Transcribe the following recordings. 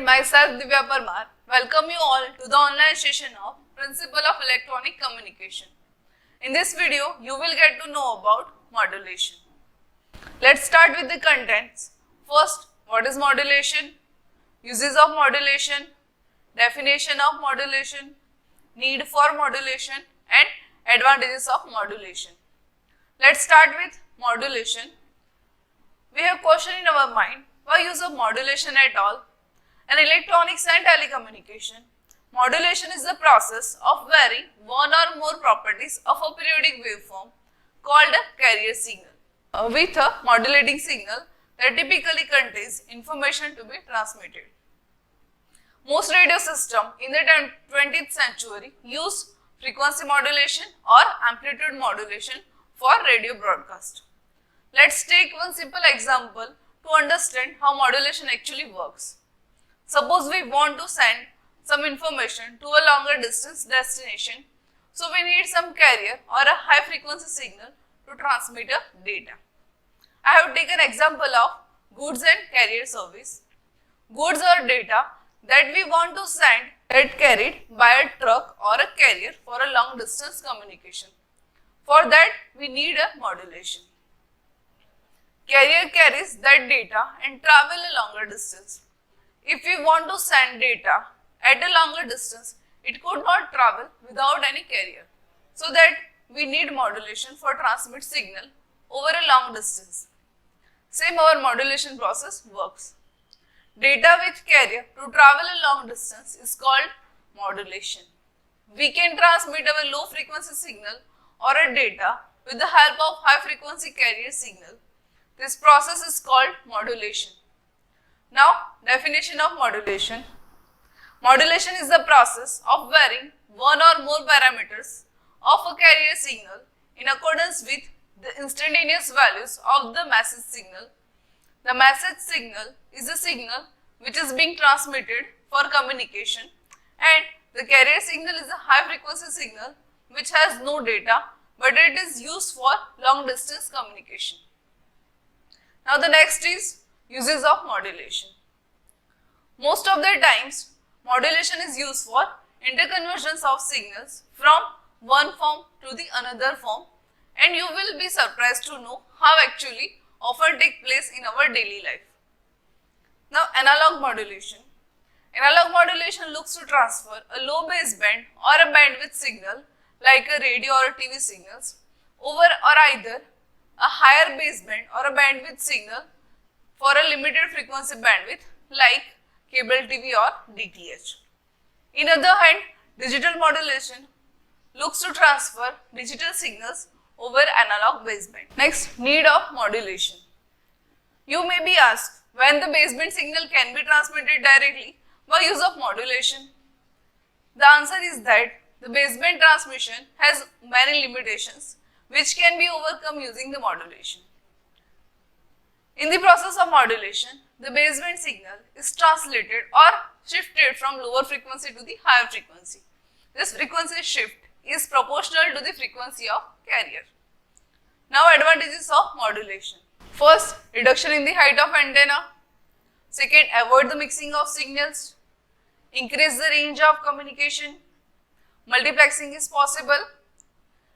myself Divya Parmar. Welcome you all to the online session of Principle of Electronic Communication. In this video, you will get to know about modulation. Let's start with the contents. First, what is modulation? Uses of modulation, definition of modulation, need for modulation and advantages of modulation. Let's start with modulation. We have question in our mind, why use of modulation at all? In electronics and telecommunication, modulation is the process of varying one or more properties of a periodic waveform called a carrier signal with a modulating signal that typically contains information to be transmitted. Most radio systems in the 20th century use frequency modulation or amplitude modulation for radio broadcast. Let's take one simple example to understand how modulation actually works. Suppose we want to send some information to a longer distance destination, so we need some carrier or a high frequency signal to transmit a data. I have taken example of goods and carrier service. Goods or data that we want to send get carried by a truck or a carrier for a long distance communication. For that we need a modulation. Carrier carries that data and travel a longer distance. If we want to send data at a longer distance, it could not travel without any carrier. So that we need modulation for transmit signal over a long distance. Same our modulation process works. Data with carrier to travel a long distance is called modulation. We can transmit our low frequency signal or a data with the help of high frequency carrier signal. This process is called modulation. Now, definition of modulation. Modulation is the process of varying one or more parameters of a carrier signal in accordance with the instantaneous values of the message signal. The message signal is a signal which is being transmitted for communication, and the carrier signal is a high frequency signal which has no data but it is used for long distance communication. Now the next is uses of modulation. Most of the times, modulation is used for interconversions of signals from one form to the another form, and you will be surprised to know how actually often take place in our daily life. Now analog modulation. Analog modulation looks to transfer a low baseband or a bandwidth signal like a radio or a TV signals over or either a higher baseband or a bandwidth signal for a limited frequency bandwidth like cable TV or DTH. In other hand, digital modulation looks to transfer digital signals over analog baseband. Next, need of modulation. You may be asked when the baseband signal can be transmitted directly by use of modulation. The answer is that the baseband transmission has many limitations which can be overcome using the modulation. In the process of modulation, the baseband signal is translated or shifted from lower frequency to the higher frequency. This frequency shift is proportional to the frequency of carrier. Now advantages of modulation. First, reduction in the height of antenna. Second, avoid the mixing of signals. Increase the range of communication. Multiplexing is possible.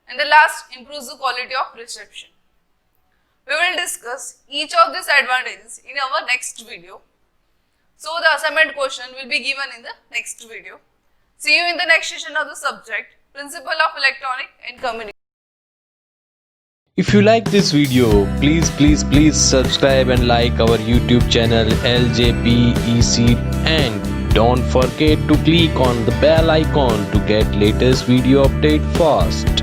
And the last, improves the quality of reception. We will discuss each of these advantages in our next video. So the assignment question will be given in the next video. See you in the next session of the subject, Principle of Electronic and Communication. If you like this video, please subscribe and like our YouTube channel LJPEC, and don't forget to click on the bell icon to get latest video update fast.